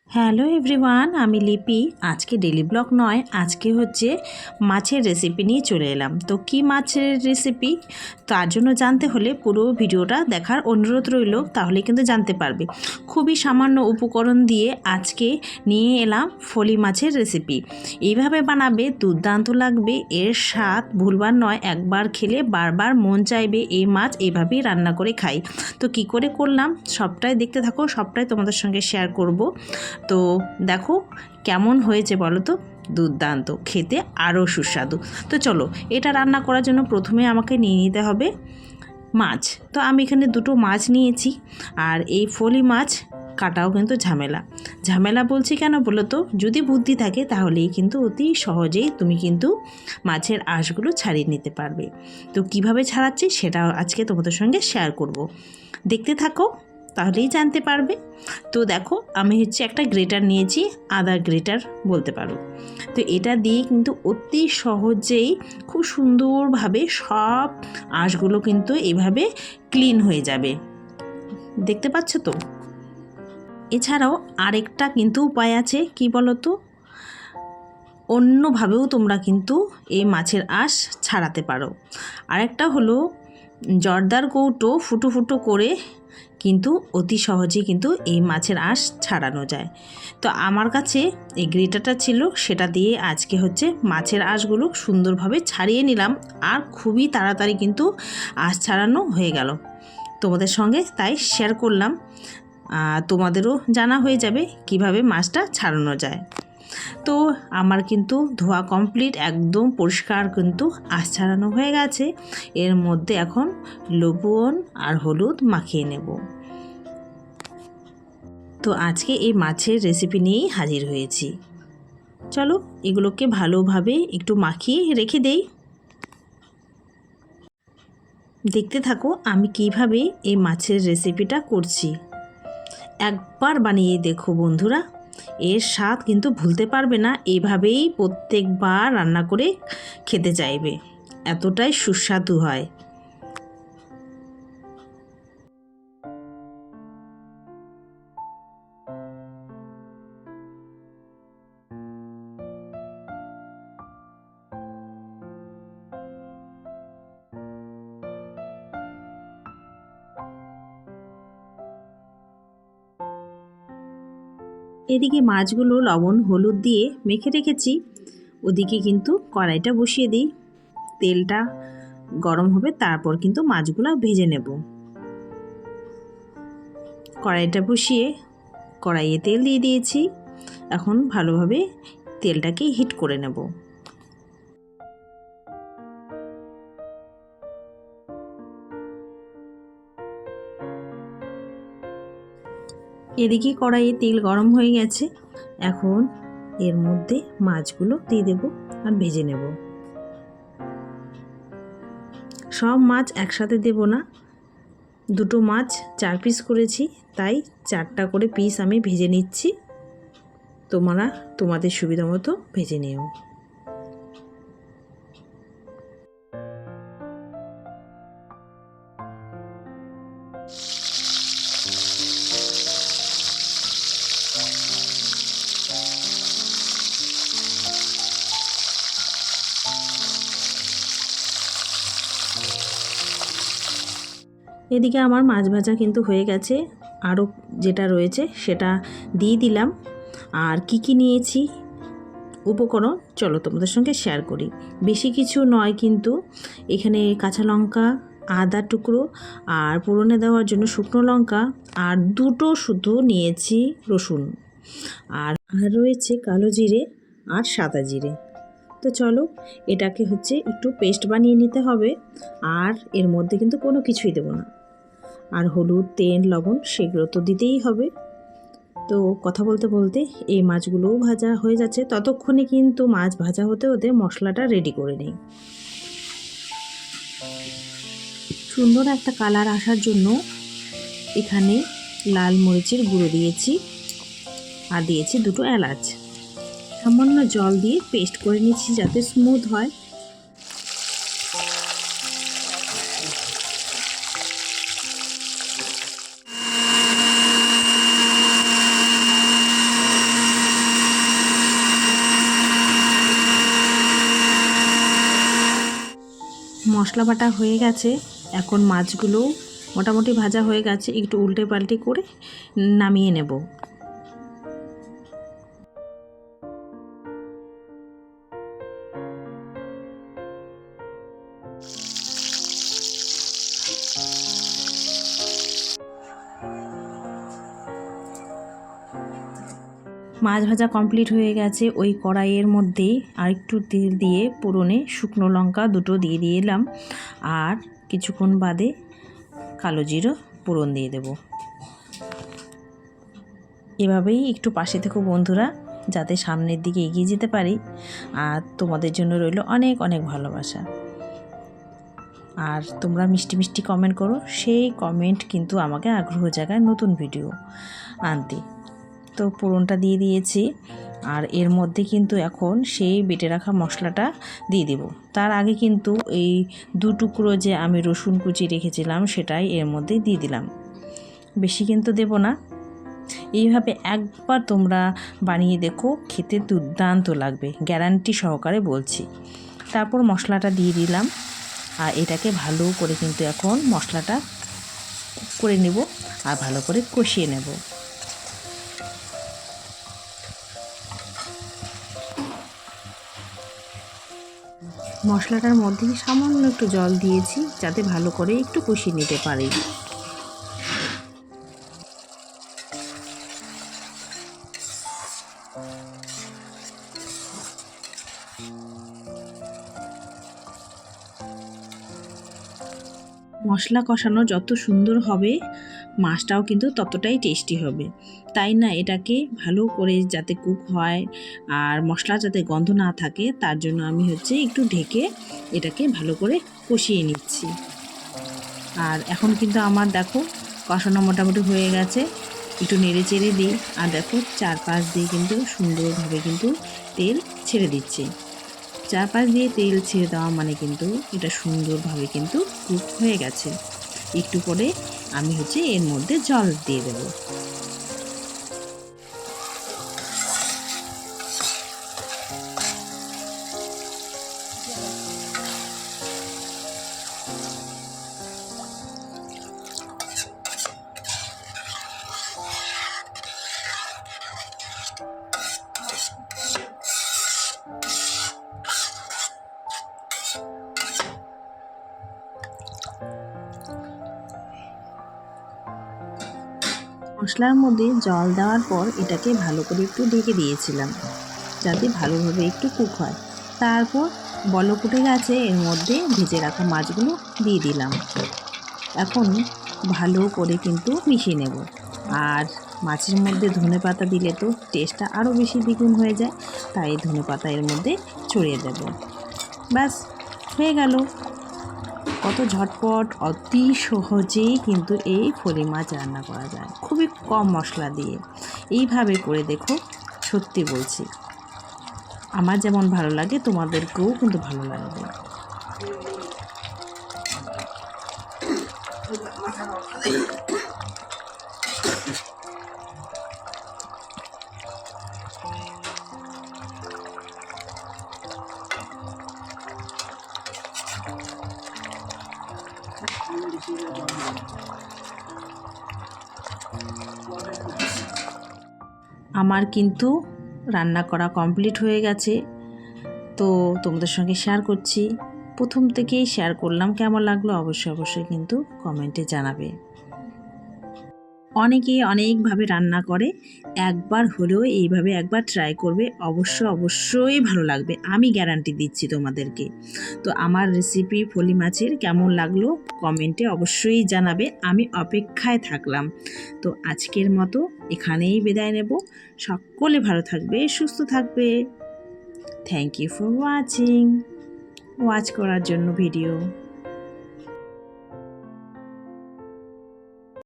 Hello everyone, আমি লিপি। আজকে ডেলি ব্লগ নয়, আজকে হচ্ছে মাছের রেসিপি নিয়ে চলে এলাম। তো কি মাছের রেসিপি, তার জন্য জানতে হলে পুরো ভিডিওটা দেখার অনুরোধ রইল, তাহলে কিন্তু জানতে পারবে। খুবই সামান্য উপকরণ দিয়ে আজকে নিয়ে এলাম ফলি মাছের রেসিপি। এইভাবে বানাবে, দুর্দান্ত লাগবে। এর স্বাদ ভুলবার নয়, একবার খেলে বারবার মন চাইবে এই মাছ এইভাবেই রান্না করে খাই। তো কি করে করলাম সবটাই দেখতে থাকো, সবটাই তোমাদের সঙ্গে শেয়ার করব। তো দেখো কেমন হয়েছে বলো তো, দুর্দান্ত, খেতে আরও সুস্বাদু। তো চলো, এটা রান্না করার জন্য প্রথমে আমাকে নিয়ে নিতে হবে মাছ। তো আমি এখানে দুটো মাছ নিয়েছি। আর এই ফলি মাছ কাটাও কিন্তু ঝামেলা বলছি কেন বলো তো, যদি বুদ্ধি থাকে তাহলেই কিন্তু অতি সহজেই তুমি কিন্তু মাছের আঁশগুলো ছাড়িয়ে নিতে পারবে। তো কিভাবে ছাড়াচ্ছি সেটা আজকে তোমাদের সঙ্গে শেয়ার করব, দেখতে থাকো তাহলেই জানতে পারবে। তো দেখো, আমি হচ্ছে একটা গ্রেটার নিয়েছি, আদা গ্রেটার বলতে পারো। তো এটা দিয়ে কিন্তু অতি সহজেই খুব সুন্দরভাবে সব আঁশগুলো কিন্তু এভাবে ক্লিন হয়ে যাবে, দেখতে পাচ্ছ তো। এছাড়াও আরেকটা কিন্তু উপায় আছে, কি বলো তো, অন্যভাবেও তোমরা কিন্তু এই মাছের আঁশ ছাড়াতে পারো। আরেকটা হলো জর্দার কৌটো ফুটো ফুটো করে কিন্তু অতি সহজেই কিন্তু এই মাছের আঁশ ছাড়ানো যায়। তো আমার কাছে এই গ্রেটারটা ছিল, সেটা দিয়ে আজকে হচ্ছে মাছের আঁশগুলো সুন্দরভাবে ছাড়িয়ে নিলাম। আর খুবই তাড়াতাড়ি কিন্তু আঁশ ছাড়ানো হয়ে গেল, তোমাদের সঙ্গে তাই শেয়ার করলাম। তোমাদেরও জানা হয়ে যাবে কিভাবে মাছটা ছাড়ানো যায়। তো আমার কিন্তু ধোয়া কমপ্লিট, একদম পরিষ্কার কিন্তু আঁশ ছাড়ানো হয়ে গেছে। এর মধ্যে এখন লবণ আর হলুদ মাখিয়ে নেব। তো আজকে এই মাছের রেসিপি নিয়েই হাজির হয়েছি। চলো এগুলোকে ভালোভাবে একটু মাখিয়ে রেখে দেই। দেখতে থাকো আমি কিভাবে এই মাছের রেসিপিটা করছি। একবার বানিয়ে দেখো বন্ধুরা, এর স্বাদ কিন্তু ভুলতে পারবে না। এইভাবেই প্রত্যেকবার রান্না করে খেতে চাইবে, এতটাই সুস্বাদু হয়। এদিকে মাছগুলো লবণ হলুদ দিয়ে মেখে রেখেছি, ওদিকে কিন্তু কড়াইটা বসিয়ে দিই। তেলটা গরম হবে, তারপর কিন্তু মাছগুলো ভেজে নেব। কড়াইটা বসিয়ে কড়াইয়ে তেল দিয়ে দিয়েছি। এখন ভালোভাবে তেলটাকে হিট করে নেব। এদিকে কড়াইয়ে তেল গরম হয়ে গেছে, এখন এর মধ্যে মাছগুলো দিয়ে দেব আর ভেজে নেব। সব মাছ একসাথে দেব না, দুটো মাছ 4 পিস করেছি, তাই 4টা করে পিস আমি ভেজে নিচ্ছি। তোমরা তোমাদের সুবিধা মতো ভেজে নিও। এদিকে আমার মাছ ভাজা কিন্তু হয়ে গেছে, আরও যেটা রয়েছে সেটা দিয়ে দিলাম। আর কি কি নিয়েছি উপকরণ চলো তোমাদের সঙ্গে শেয়ার করি। বেশি কিছু নয় কিন্তু, এখানে কাঁচা লঙ্কা, আদা টুকরো, আর ফোড়নে দেওয়ার জন্য শুকনো লঙ্কা, আর দুটো শুধু নিয়েছি রসুন, আর রয়েছে কালো জিরে আর সাদা জিরে। তো চলো এটাকে হচ্ছে একটু পেস্ট বানিয়ে নিতে হবে। আর এর মধ্যে কিন্তু কোনো কিছুই দেবো না। আর হলুদ, তেল, লবণ সেগুলো তো দিতেই হবে। তো কথা বলতে বলতে এই মাছগুলোও ভাজা হয়ে যাচ্ছে, ততক্ষণে কিন্তু মাছ ভাজা হতে হতে মশলাটা রেডি করে নিই। সুন্দর একটা কালার আসার জন্য এখানে লাল মরিচের গুঁড়ো দিয়েছি, আর দিয়েছি দুটো এলাচ। সামান্য জল দিয়ে পেস্ট করে নিচ্ছি যাতে স্মুথ হয়। মশলা বাটা হয়ে গেছে। এখন মাছগুলো মোটামুটি ভাজা হয়ে গেছে, একটু উল্টে পাল্টে করে নামিয়ে নেব। মাছ ভাজা কমপ্লিট হয়ে গেছে। ওই কড়াইয়ের মধ্যেই আরেকটু তেল দিয়ে ফোড়নে শুকনো লঙ্কা দুটো দিয়ে দিলাম, আর কিছুক্ষণ বাদে কালো জিরো ফোড়ন দিয়ে দেব। এভাবেই একটু পাশে থেকো বন্ধুরা, যাতে সামনের দিকে এগিয়ে যেতে পারি। আর তোমাদের জন্য রইল অনেক অনেক ভালোবাসা। আর তোমরা মিষ্টি মিষ্টি কমেন্ট করো, সেই কমেন্ট কিন্তু আমাকে আগ্রহ জাগায় নতুন ভিডিও আনতে। তো ফোড়নটা দিয়ে দিয়েছি, আর এর মধ্যে কিন্তু এখন সেই বেটে রাখা মশলাটা দিয়ে দেব। তার আগে কিন্তু এই 2 টুকরো যে আমি রসুন কুচি রেখেছিলাম সেটাই এর মধ্যে দিয়ে দিলাম, বেশি কিন্তু দেব না। এইভাবে একবার তোমরা বানিয়ে দেখো, খেতে দুর্দান্ত লাগবে, গ্যারান্টি সহকারে বলছি। তারপর মশলাটা দিয়ে দিলাম, আর এটাকে ভালো করে কিন্তু এখন মশলাটা করে নেব আর ভালো করে কষিয়ে নেব। মশলাটার মধ্যে সামান্য একটু জল দিয়েছি, যাতে ভালো করে একটু কষিয়ে নিতে পারি। মশলা কষানো যত সুন্দর হবে, মাছটাও কিন্তু ততটাই টেস্টি হবে। তাই না, এটাকে ভালো করে যাতে কুক হয় আর মশলা যাতে গন্ধ না থাকে, তার জন্য আমি একটু ঢেকে এটাকে ভালো করে কষিয়ে নিচ্ছি। আর এখন কিন্তু আমার দেখো কষানো মোটামুটি হয়ে গেছে। একটু নেড়ে চেড়ে দিই, আর দেখো চারপাশ দিয়ে কিন্তু সুন্দরভাবে কিন্তু তেল ছেড়ে দিচ্ছে। চারপাশ দিয়ে তেল ছেড়ে দেওয়া মানে কিন্তু এটা সুন্দরভাবে কিন্তু কুক হয়ে গেছে। একটু পরে আমি এর মধ্যে জল দিয়ে দেব। মশলার মধ্যে জল দেওয়ার পর এটাকে ভালো করে একটু ঢেকে দিয়েছিলাম, যাতে ভালোভাবে একটু কুক হয়। তারপর বলক উঠে গেছে, এর মধ্যে ভেজে রাখা মাছগুলো দিয়ে দিলাম। এখন ভালো করে কিন্তু মিশিয়ে নেব। আর মাছের মধ্যে ধনেপাতা দিলে তো টেস্টটা আরও বেশি দ্বিগুণ হয়ে যায়, তাই ধনেপাতা এর মধ্যে ছড়িয়ে দেব। ব্যাস হয়ে গেল। কত ঝটপট অতি সহজেই কিন্তু এই ফলি মাছ রান্না করা যায়, খুবই কম মশলা দিয়ে। এইভাবে করে দেখো, সত্যি বলছি, আমার যেমন ভালো লাগে তোমাদেরকেও কিন্তু ভালো লাগবে। আমার কিন্তু রান্না করা কমপ্লিট হয়ে গেছে, তো তোমাদের সঙ্গে শেয়ার করছি। প্রথম থেকেই শেয়ার করলাম, কেমন লাগলো অবশ্যই কিন্তু কমেন্টে জানাবে। অনেকেই অনেকভাবে রান্না করে, একবার হলেও এইভাবে একবার ট্রাই করবে, অবশ্যই ভালো লাগবে, আমি গ্যারান্টি দিচ্ছি তোমাদেরকে। তো আমার রেসিপি ফলি মাছের কেমন লাগলো কমেন্টে অবশ্যই জানাবে, আমি অপেক্ষায় থাকলাম। তো আজকের মতো এখানেই বিদায় নেব। সকলে ভালো থাকবে, সুস্থ থাকবে। থ্যাংক ইউ ফর ওয়াচ করার জন্য ভিডিও।